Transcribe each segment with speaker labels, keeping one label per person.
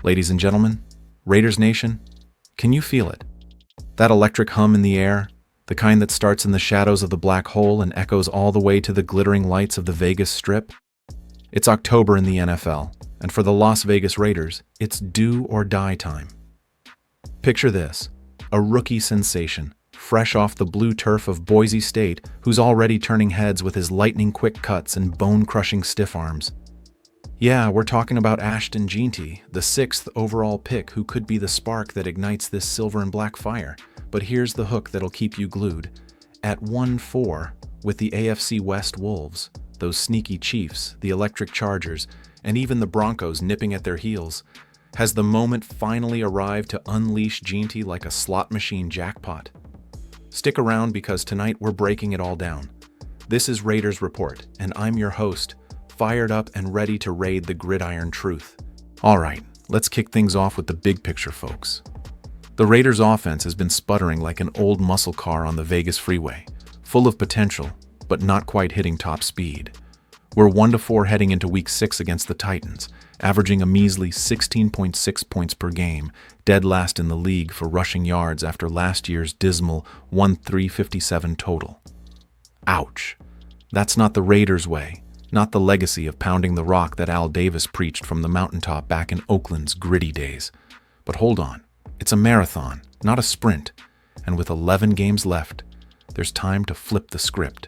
Speaker 1: Ladies and gentlemen, Raiders Nation, can you feel it? That electric hum in the air, the kind that starts in the shadows of the black hole and echoes all the way to the glittering lights of the Vegas Strip? It's October in the NFL, and for the Las Vegas Raiders, it's do or die time. Picture this, a rookie sensation, fresh off the blue turf of Boise State, who's already turning heads with his lightning-quick cuts and bone-crushing stiff arms. Yeah, we're talking about Ashton Jeanty, the 6th overall pick who could be the spark that ignites this silver and black fire. But here's the hook that'll keep you glued. At 1-4, with the AFC West Wolves, those sneaky Chiefs, the electric Chargers, and even the Broncos nipping at their heels, has the moment finally arrived to unleash jeanty like a slot machine jackpot? Stick around because tonight we're breaking it all down. This is Raiders Report, and I'm your host, fired up and ready to raid the gridiron truth. All right, let's kick things off with the big picture, folks. The Raiders' offense has been sputtering like an old muscle car on the Vegas freeway, full of potential, but not quite hitting top speed. We're 1-4 heading into Week 6 against the Titans, averaging a measly 16.6 points per game, dead last in the league for rushing yards after last year's dismal 1,357 total. Ouch. That's not the Raiders' way. Not the legacy of pounding the rock that Al Davis preached from the mountaintop back in Oakland's gritty days. But hold on, it's a marathon, not a sprint, and with 11 games left, there's time to flip the script.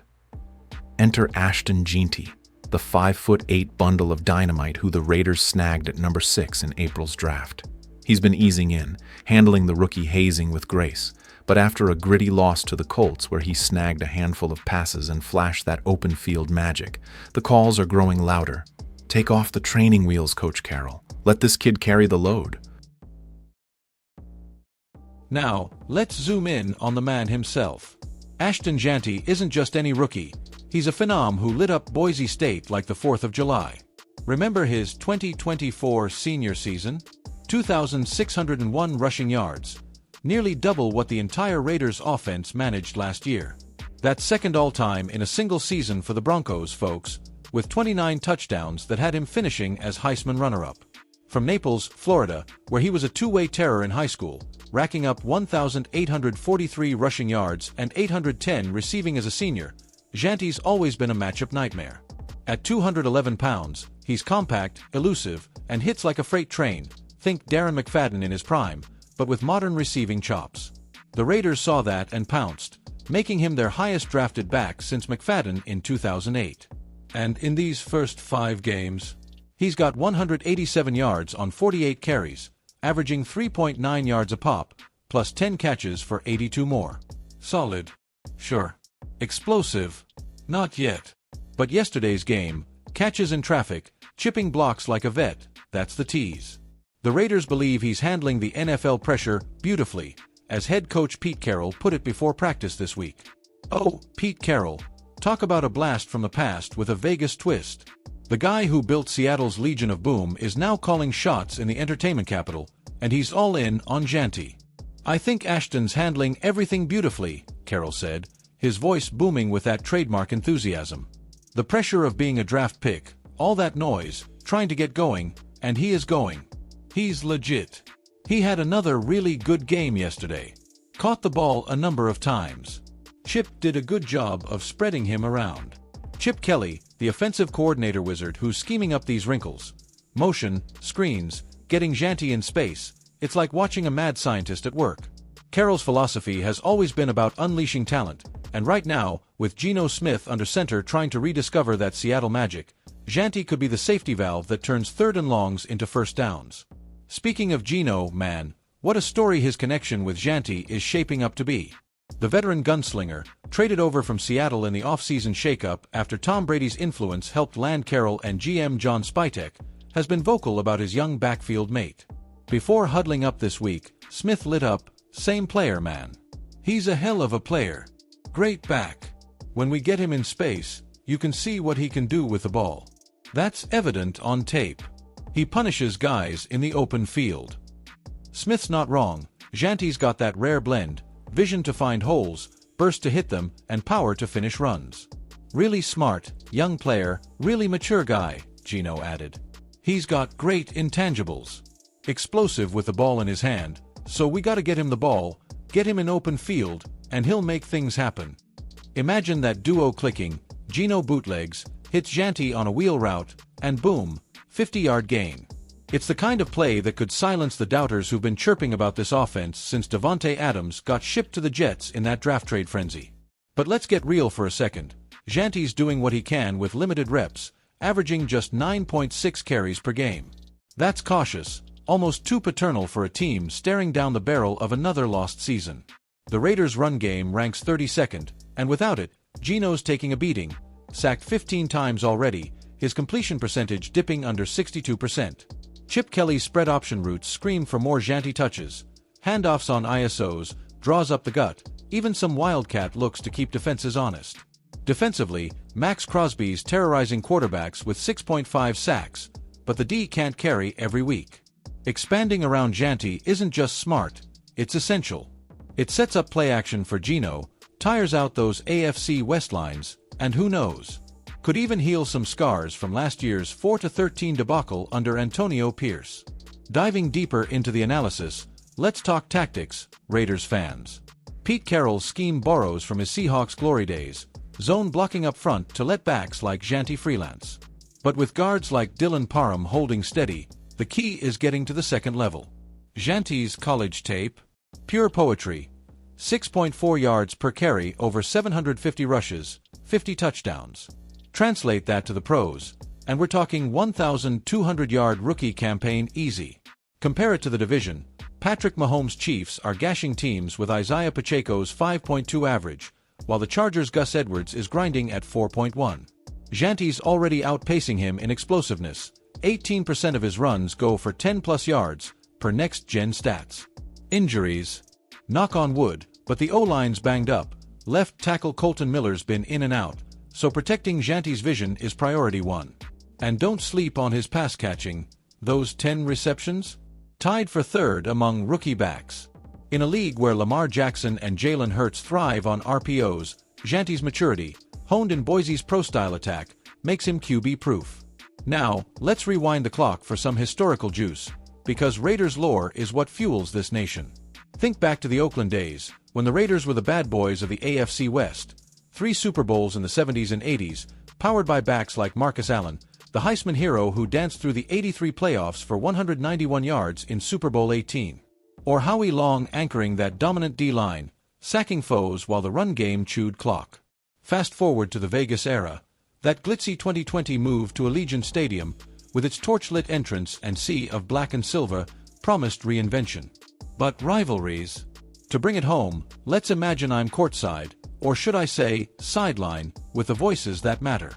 Speaker 1: Enter Ashton Jeanty, the 5'8" bundle of dynamite who the Raiders snagged at number 6 in April's draft. He's been easing in, handling the rookie hazing with grace, but after a gritty loss to the Colts where he snagged a handful of passes and flashed that open field magic, the calls are growing louder. Take off the training wheels, Coach Carroll. Let this kid carry the load.
Speaker 2: Now, let's zoom in on the man himself. Ashton Jeanty isn't just any rookie. He's a phenom who lit up Boise State like the 4th of July. Remember his 2024 senior season? 2,601 rushing yards. Nearly double what the entire Raiders offense managed last year. That's second all-time in a single season for the Broncos, folks, with 29 touchdowns that had him finishing as Heisman runner-up. From Naples, Florida, where he was a two-way terror in high school, racking up 1,843 rushing yards and 810 receiving as a senior, Jeanty's always been a matchup nightmare. At 211 pounds, he's compact, elusive, and hits like a freight train. Think Darren McFadden in his prime, but with modern receiving chops. The Raiders saw that and pounced, making him their highest drafted back since McFadden in 2008. And in these first 5 games, he's got 187 yards on 48 carries, averaging 3.9 yards a pop, plus 10 catches for 82 more. Solid. Sure. Explosive. Not yet. But yesterday's game, catches in traffic, chipping blocks like a vet, that's the tease. The Raiders believe he's handling the NFL pressure beautifully, as head coach Pete Carroll put it before practice this week. Oh, Pete Carroll. Talk about a blast from the past with a Vegas twist. The guy who built Seattle's Legion of Boom is now calling shots in the entertainment capital, and he's all in on Jeanty. I think Ashton's handling everything beautifully, Carroll said, his voice booming with that trademark enthusiasm. The pressure of being a draft pick, all that noise, trying to get going, and he is going. He's legit. He had another really good game yesterday. Caught the ball a number of times. Chip did a good job of spreading him around. Chip Kelly, the offensive coordinator wizard who's scheming up these wrinkles. Motion, screens, getting Jeanty in space. It's like watching a mad scientist at work. Carroll's philosophy has always been about unleashing talent, and right now, with Geno Smith under center trying to rediscover that Seattle magic, Jeanty could be the safety valve that turns 3rd and longs into first downs. Speaking of Geno, man, what a story his connection with Jeanty is shaping up to be. The veteran gunslinger, traded over from Seattle in the offseason shakeup after Tom Brady's influence helped land Carroll and GM John Spytek, has been vocal about his young backfield mate. Before huddling up this week, Smith lit up, same player, man. He's a hell of a player. Great back. When we get him in space, you can see what he can do with the ball. That's evident on tape. He punishes guys in the open field. Smith's not wrong. Jeanty's got that rare blend, vision to find holes, burst to hit them, and power to finish runs. Really smart, young player, really mature guy, Geno added. He's got great intangibles. explosive with the ball in his hand, so we gotta get him the ball, get him in open field, and he'll make things happen. Imagine that duo clicking, Gino bootlegs, hits Jeanty on a wheel route, and boom, 50-yard gain. It's the kind of play that could silence the doubters who've been chirping about this offense since Davante Adams got shipped to the Jets in that draft trade frenzy. But let's get real for a second. Jeanty's doing what he can with limited reps, averaging just 9.6 carries per game. That's cautious, almost too paternal for a team staring down the barrel of another lost season. The Raiders' run game ranks 32nd, and without it, Gino's taking a beating. Sacked 15 times already, his completion percentage dipping under 62%. Chip Kelly's spread option routes scream for more Jeanty touches. Handoffs on ISOs, draws up the gut, even some wildcat looks to keep defenses honest. Defensively, Max Crosby's terrorizing quarterbacks with 6.5 sacks, but the D can't carry every week. Expanding around Jeanty isn't just smart, it's essential. It sets up play action for Gino, tires out those AFC West lines, and who knows, could even heal some scars from last year's 4-13 debacle under Antonio Pierce. Diving deeper into the analysis, let's talk tactics, Raiders fans. Pete Carroll's scheme borrows from his Seahawks glory days, zone blocking up front to let backs like Jeanty freelance. But with guards like Dylan Parham holding steady, the key is getting to the second level. Jeanty's college tape? Pure poetry. 6.4 yards per carry over 750 rushes, 50 touchdowns. Translate that to the pros, and we're talking 1,200-yard rookie campaign easy. Compare it to the division. Patrick Mahomes' Chiefs are gashing teams with Isaiah Pacheco's 5.2 average, while the Chargers' Gus Edwards is grinding at 4.1. Jeanty's already outpacing him in explosiveness. 18% of his runs go for 10-plus yards, per next-gen stats. Injuries. Knock on wood, but the O-line's banged up. Left tackle Colton Miller's been in and out, so protecting Jeanty's vision is priority one. And don't sleep on his pass catching. Those 10 receptions? Tied for third among rookie backs. In a league where Lamar Jackson and Jalen Hurts thrive on RPOs, Jeanty's maturity, honed in Boise's pro-style attack, makes him QB-proof. Now, let's rewind the clock for some historical juice, because Raiders lore is what fuels this nation. Think back to the Oakland days, when the Raiders were the bad boys of the AFC West. 3 Super Bowls in the 70s and 80s, powered by backs like Marcus Allen, the Heisman hero who danced through the 83 playoffs for 191 yards in Super Bowl 18. Or Howie Long anchoring that dominant D-line, sacking foes while the run game chewed clock. Fast forward to the Vegas era, that glitzy 2020 move to Allegiant Stadium, with its torchlit entrance and sea of black and silver, promised reinvention. But rivalries? To bring it home, let's imagine I'm courtside, or should I say, sideline, with the voices that matter.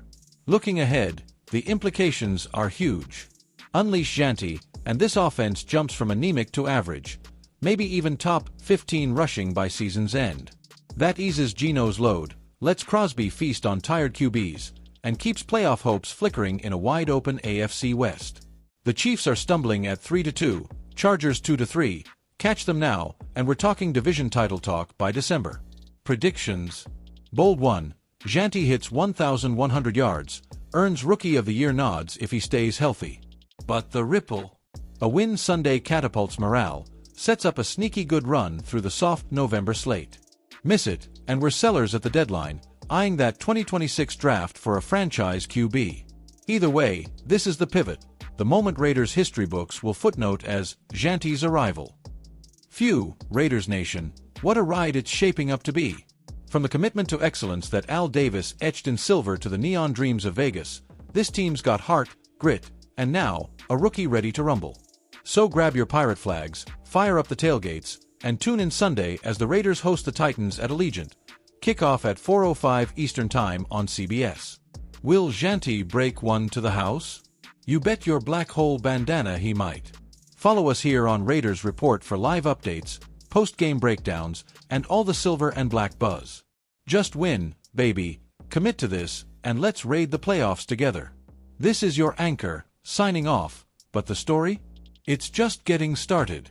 Speaker 2: Looking ahead, the implications are huge. Unleash Jeanty, and this offense jumps from anemic to average, maybe even top 15 rushing by season's end. That eases Gino's load, lets Crosby feast on tired QBs, and keeps playoff hopes flickering in a wide-open AFC West. The Chiefs are stumbling at 3-2, Chargers 2-3, catch them now, and we're talking division title talk by December. Predictions. Bold 1. Jeanty hits 1,100 yards, earns Rookie of the Year nods if he stays healthy. But the ripple. A win Sunday catapults morale, sets up a sneaky good run through the soft November slate. Miss it, and we're sellers at the deadline, eyeing that 2026 draft for a franchise QB. Either way, this is the pivot, the moment Raiders history books will footnote as Jeanty's arrival. Phew, Raiders Nation, what a ride it's shaping up to be. From the commitment to excellence that Al Davis etched in silver to the neon dreams of Vegas, this team's got heart, grit, and now, a rookie ready to rumble. So grab your pirate flags, fire up the tailgates, and tune in Sunday as the Raiders host the Titans at Allegiant. Kickoff at 4:05 Eastern Time on CBS. Will Jeanty break one to the house? You bet your black hole bandana he might. Follow us here on Raiders Report for live updates, post-game breakdowns, and all the silver and black buzz. Just win, baby. Commit to this, and let's raid the playoffs together. This is your anchor, signing off, but the story? It's just getting started.